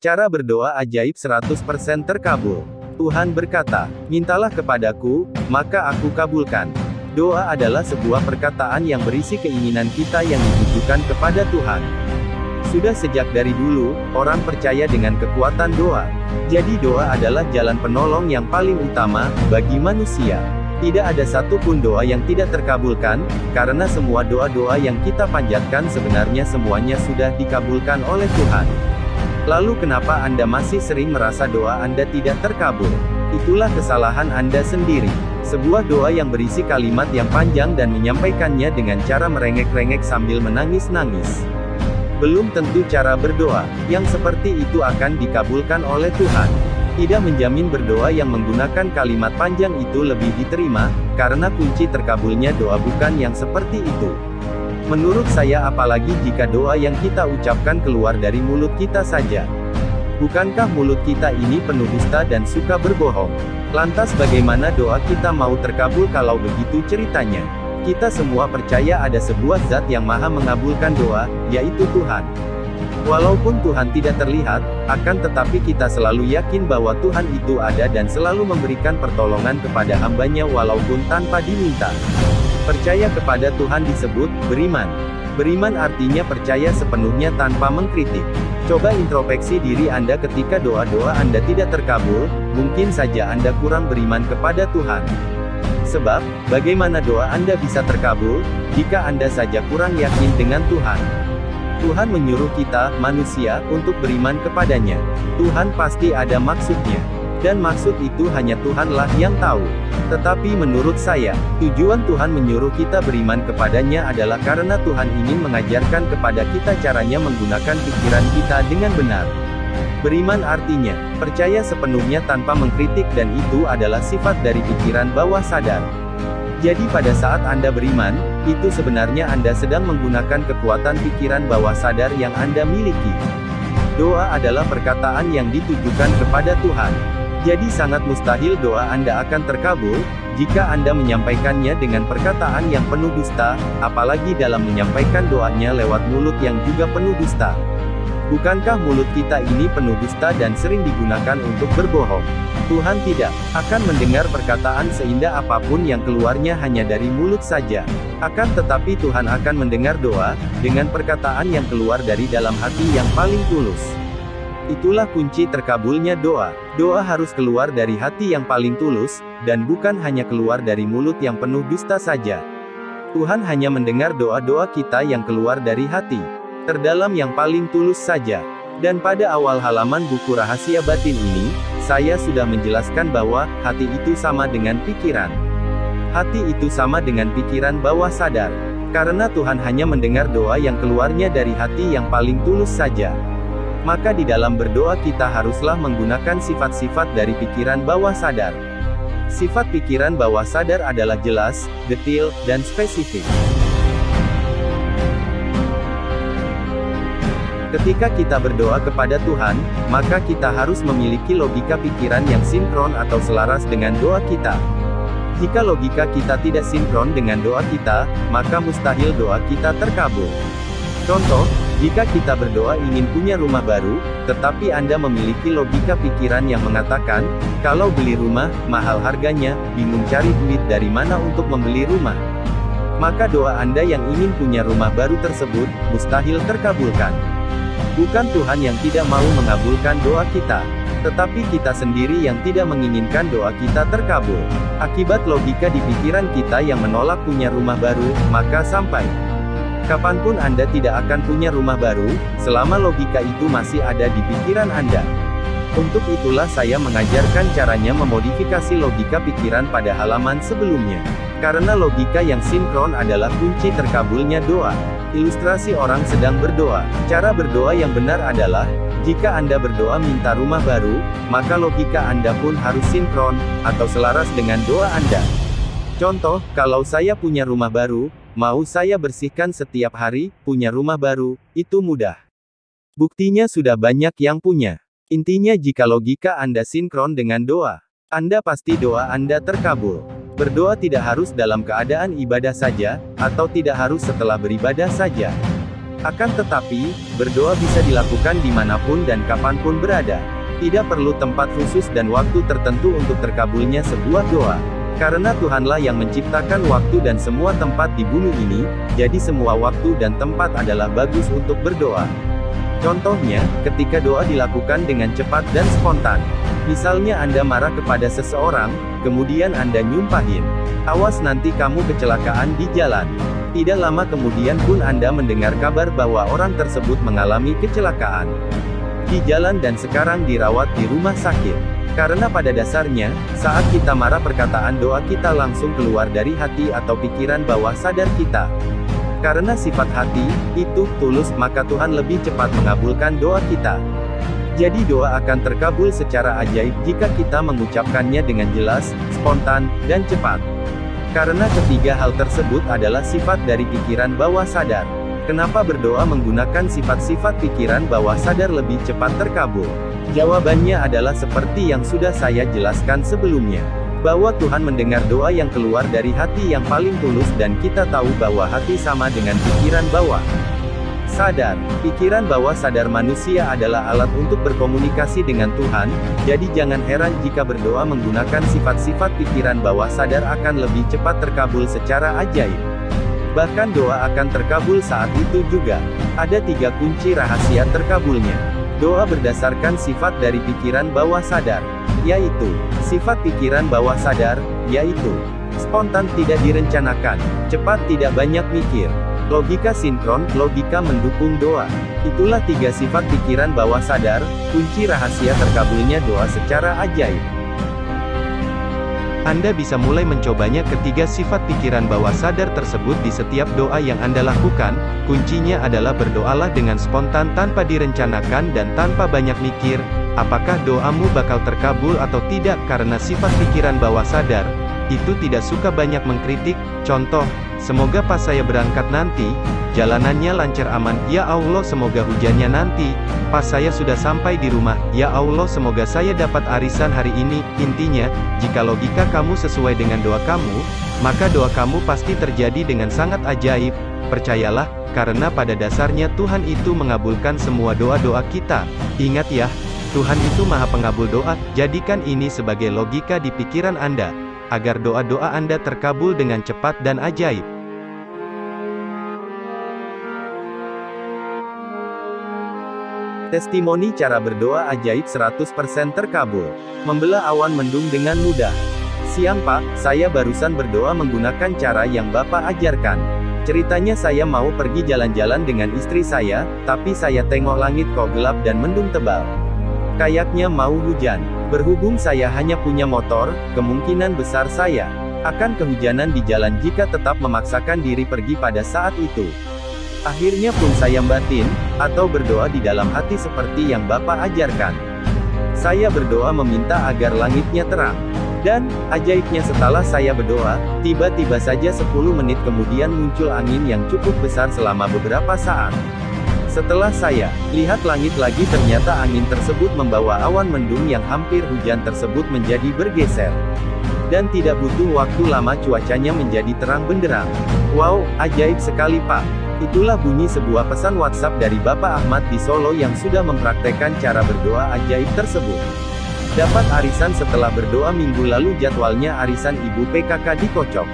Cara berdoa ajaib 100% terkabul. Tuhan berkata, "Mintalah kepadaku, maka aku kabulkan." Doa adalah sebuah perkataan yang berisi keinginan kita yang ditujukan kepada Tuhan. Sudah sejak dari dulu, orang percaya dengan kekuatan doa. Jadi doa adalah jalan penolong yang paling utama bagi manusia. Tidak ada satupun doa yang tidak terkabulkan, karena semua doa-doa yang kita panjatkan sebenarnya semuanya sudah dikabulkan oleh Tuhan. Lalu kenapa Anda masih sering merasa doa Anda tidak terkabul? Itulah kesalahan Anda sendiri. Sebuah doa yang berisi kalimat yang panjang dan menyampaikannya dengan cara merengek-rengek sambil menangis-nangis. Belum tentu cara berdoa yang seperti itu akan dikabulkan oleh Tuhan. Tidak menjamin berdoa yang menggunakan kalimat panjang itu lebih diterima, karena kunci terkabulnya doa bukan yang seperti itu. Menurut saya, apalagi jika doa yang kita ucapkan keluar dari mulut kita saja. Bukankah mulut kita ini penuh dusta dan suka berbohong? Lantas bagaimana doa kita mau terkabul kalau begitu ceritanya? Kita semua percaya ada sebuah zat yang maha mengabulkan doa, yaitu Tuhan. Walaupun Tuhan tidak terlihat, akan tetapi kita selalu yakin bahwa Tuhan itu ada dan selalu memberikan pertolongan kepada hambanya walaupun tanpa diminta. Percaya kepada Tuhan disebut beriman. Beriman artinya percaya sepenuhnya tanpa mengkritik. Coba introspeksi diri Anda ketika doa-doa Anda tidak terkabul, mungkin saja Anda kurang beriman kepada Tuhan. Sebab, bagaimana doa Anda bisa terkabul, jika Anda saja kurang yakin dengan Tuhan? Tuhan menyuruh kita, manusia, untuk beriman kepadanya. Tuhan pasti ada maksudnya. Dan maksud itu hanya Tuhanlah yang tahu. Tetapi menurut saya, tujuan Tuhan menyuruh kita beriman kepadanya adalah karena Tuhan ingin mengajarkan kepada kita caranya menggunakan pikiran kita dengan benar. Beriman artinya, percaya sepenuhnya tanpa mengkritik, dan itu adalah sifat dari pikiran bawah sadar. Jadi pada saat Anda beriman, itu sebenarnya Anda sedang menggunakan kekuatan pikiran bawah sadar yang Anda miliki. Doa adalah perkataan yang ditujukan kepada Tuhan. Jadi sangat mustahil doa Anda akan terkabul, jika Anda menyampaikannya dengan perkataan yang penuh dusta, apalagi dalam menyampaikan doanya lewat mulut yang juga penuh dusta. Bukankah mulut kita ini penuh dusta dan sering digunakan untuk berbohong? Tuhan tidak akan mendengar perkataan seindah apapun yang keluarnya hanya dari mulut saja. Akan tetapi Tuhan akan mendengar doa, dengan perkataan yang keluar dari dalam hati yang paling tulus. Itulah kunci terkabulnya doa. Doa harus keluar dari hati yang paling tulus, dan bukan hanya keluar dari mulut yang penuh dusta saja. Tuhan hanya mendengar doa-doa kita yang keluar dari hati terdalam yang paling tulus saja. Dan pada awal halaman buku Rahasia Batin ini, saya sudah menjelaskan bahwa hati itu sama dengan pikiran. Hati itu sama dengan pikiran bawah sadar. Karena Tuhan hanya mendengar doa yang keluarnya dari hati yang paling tulus saja. Maka di dalam berdoa kita haruslah menggunakan sifat-sifat dari pikiran bawah sadar. Sifat pikiran bawah sadar adalah jelas, detil, dan spesifik. Ketika kita berdoa kepada Tuhan, maka kita harus memiliki logika pikiran yang sinkron atau selaras dengan doa kita. Jika logika kita tidak sinkron dengan doa kita, maka mustahil doa kita terkabul. Contoh, jika kita berdoa ingin punya rumah baru, tetapi Anda memiliki logika pikiran yang mengatakan, kalau beli rumah, mahal harganya, bingung cari duit dari mana untuk membeli rumah. Maka doa Anda yang ingin punya rumah baru tersebut, mustahil terkabulkan. Bukan Tuhan yang tidak mau mengabulkan doa kita, tetapi kita sendiri yang tidak menginginkan doa kita terkabul. Akibat logika di pikiran kita yang menolak punya rumah baru, maka sampai kapanpun Anda tidak akan punya rumah baru, selama logika itu masih ada di pikiran Anda. Untuk itulah saya mengajarkan caranya memodifikasi logika pikiran pada halaman sebelumnya. Karena logika yang sinkron adalah kunci terkabulnya doa. Ilustrasi orang sedang berdoa. Cara berdoa yang benar adalah, jika Anda berdoa minta rumah baru, maka logika Anda pun harus sinkron, atau selaras dengan doa Anda. Contoh, kalau saya punya rumah baru, mau saya bersihkan setiap hari, punya rumah baru, itu mudah. Buktinya sudah banyak yang punya. Intinya jika logika Anda sinkron dengan doa, Anda pasti doa Anda terkabul. Berdoa tidak harus dalam keadaan ibadah saja, atau tidak harus setelah beribadah saja. Akan tetapi, berdoa bisa dilakukan dimanapun dan kapanpun berada. Tidak perlu tempat khusus dan waktu tertentu untuk terkabulnya sebuah doa. Karena Tuhanlah yang menciptakan waktu dan semua tempat di bumi ini, jadi semua waktu dan tempat adalah bagus untuk berdoa. Contohnya, ketika doa dilakukan dengan cepat dan spontan. Misalnya Anda marah kepada seseorang, kemudian Anda nyumpahin, "Awas nanti kamu kecelakaan di jalan." Tidak lama kemudian pun Anda mendengar kabar bahwa orang tersebut mengalami kecelakaan di jalan dan sekarang dirawat di rumah sakit. Karena pada dasarnya, saat kita marah perkataan doa kita langsung keluar dari hati atau pikiran bawah sadar kita. Karena sifat hati, itu, tulus, maka Tuhan lebih cepat mengabulkan doa kita. Jadi doa akan terkabul secara ajaib jika kita mengucapkannya dengan jelas, spontan, dan cepat. Karena ketiga hal tersebut adalah sifat dari pikiran bawah sadar. Kenapa berdoa menggunakan sifat-sifat pikiran bawah sadar lebih cepat terkabul? Jawabannya adalah seperti yang sudah saya jelaskan sebelumnya. Bahwa Tuhan mendengar doa yang keluar dari hati yang paling tulus dan kita tahu bahwa hati sama dengan pikiran bawah sadar. Pikiran bawah sadar manusia adalah alat untuk berkomunikasi dengan Tuhan, jadi jangan heran jika berdoa menggunakan sifat-sifat pikiran bawah sadar akan lebih cepat terkabul secara ajaib. Bahkan doa akan terkabul saat itu juga. Ada 3 kunci rahasia terkabulnya. Doa berdasarkan sifat dari pikiran bawah sadar, yaitu, sifat pikiran bawah sadar, yaitu, spontan tidak direncanakan, cepat tidak banyak mikir, logika sinkron, logika mendukung doa. Itulah 3 sifat pikiran bawah sadar, kunci rahasia terkabulnya doa secara ajaib. Anda bisa mulai mencobanya ketiga sifat pikiran bawah sadar tersebut di setiap doa yang Anda lakukan. Kuncinya adalah berdoalah dengan spontan tanpa direncanakan dan tanpa banyak mikir, apakah doamu bakal terkabul atau tidak karena sifat pikiran bawah sadar itu tidak suka banyak mengkritik. Contoh, semoga pas saya berangkat nanti, jalanannya lancar aman, ya Allah semoga hujannya nanti, pas saya sudah sampai di rumah, ya Allah semoga saya dapat arisan hari ini. Intinya, jika logika kamu sesuai dengan doa kamu, maka doa kamu pasti terjadi dengan sangat ajaib. Percayalah, karena pada dasarnya Tuhan itu mengabulkan semua doa-doa kita. Ingat ya, Tuhan itu Maha Pengabul doa. Jadikan ini sebagai logika di pikiran Anda, agar doa-doa Anda terkabul dengan cepat dan ajaib. Testimoni cara berdoa ajaib 100% terkabul. Membelah awan mendung dengan mudah. Siang Pak, saya barusan berdoa menggunakan cara yang Bapak ajarkan. Ceritanya saya mau pergi jalan-jalan dengan istri saya, tapi saya tengok langit kok gelap dan mendung tebal. Kayaknya mau hujan. Berhubung saya hanya punya motor, kemungkinan besar saya akan kehujanan di jalan jika tetap memaksakan diri pergi pada saat itu. Akhirnya pun saya batin, atau berdoa di dalam hati seperti yang Bapak ajarkan. Saya berdoa meminta agar langitnya terang. Dan, ajaibnya setelah saya berdoa, tiba-tiba saja 10 menit kemudian muncul angin yang cukup besar selama beberapa saat. Setelah saya lihat langit lagi, ternyata angin tersebut membawa awan mendung yang hampir hujan tersebut menjadi bergeser. Dan tidak butuh waktu lama cuacanya menjadi terang benderang. Wow, ajaib sekali Pak. Itulah bunyi sebuah pesan WhatsApp dari Bapak Ahmad di Solo yang sudah mempraktekkan cara berdoa ajaib tersebut. Dapat arisan setelah berdoa minggu lalu, jadwalnya arisan Ibu PKK dikocok.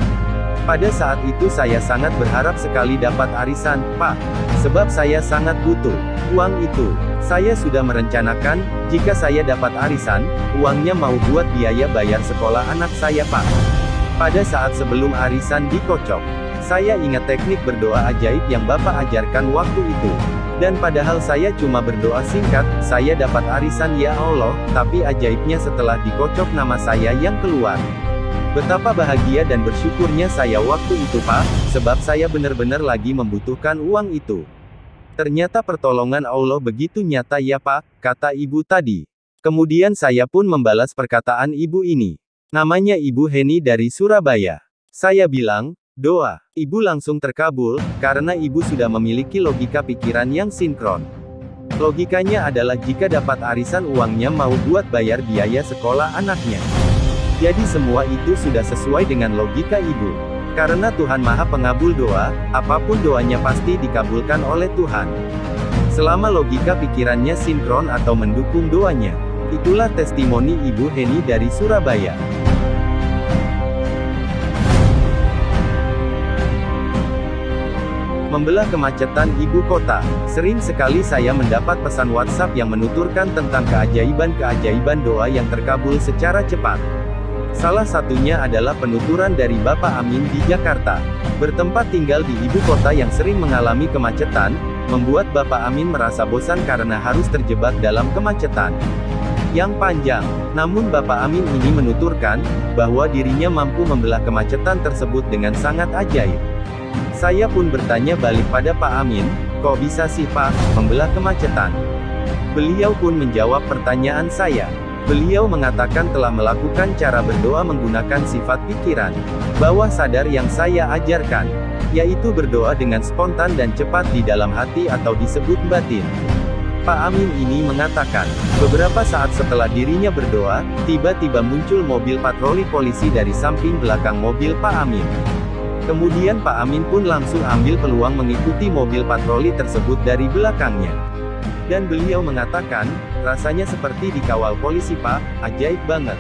Pada saat itu saya sangat berharap sekali dapat arisan, Pak. Sebab saya sangat butuh uang itu. Saya sudah merencanakan, jika saya dapat arisan, uangnya mau buat biaya bayar sekolah anak saya Pak. Pada saat sebelum arisan dikocok, saya ingat teknik berdoa ajaib yang Bapak ajarkan waktu itu. Dan padahal saya cuma berdoa singkat, saya dapat arisan ya Allah, tapi ajaibnya setelah dikocok nama saya yang keluar. Betapa bahagia dan bersyukurnya saya waktu itu Pak, sebab saya benar-benar lagi membutuhkan uang itu. Ternyata pertolongan Allah begitu nyata ya Pak, kata ibu tadi. Kemudian saya pun membalas perkataan ibu ini. Namanya Ibu Heni dari Surabaya. Saya bilang, doa ibu langsung terkabul, karena ibu sudah memiliki logika pikiran yang sinkron. Logikanya adalah jika dapat arisan uangnya mau buat bayar biaya sekolah anaknya. Jadi semua itu sudah sesuai dengan logika ibu. Karena Tuhan Maha Pengabul doa, apapun doanya pasti dikabulkan oleh Tuhan. Selama logika pikirannya sinkron atau mendukung doanya. Itulah testimoni Ibu Heni dari Surabaya. Membelah kemacetan ibu kota. Sering sekali saya mendapat pesan WhatsApp yang menuturkan tentang keajaiban-keajaiban doa yang terkabul secara cepat. Salah satunya adalah penuturan dari Bapak Amin di Jakarta. Bertempat tinggal di ibu kota yang sering mengalami kemacetan, membuat Bapak Amin merasa bosan karena harus terjebak dalam kemacetan yang panjang. Namun Bapak Amin ini menuturkan, bahwa dirinya mampu membelah kemacetan tersebut dengan sangat ajaib. Saya pun bertanya balik pada Pak Amin, kok bisa sih Pak, membelah kemacetan? Beliau pun menjawab pertanyaan saya. Beliau mengatakan telah melakukan cara berdoa menggunakan sifat pikiran bawah sadar yang saya ajarkan, yaitu berdoa dengan spontan dan cepat di dalam hati atau disebut batin. Pak Amin ini mengatakan, beberapa saat setelah dirinya berdoa, tiba-tiba muncul mobil patroli polisi dari samping belakang mobil Pak Amin. Kemudian Pak Amin pun langsung ambil peluang mengikuti mobil patroli tersebut dari belakangnya. Dan beliau mengatakan, rasanya seperti dikawal polisi Pak, ajaib banget.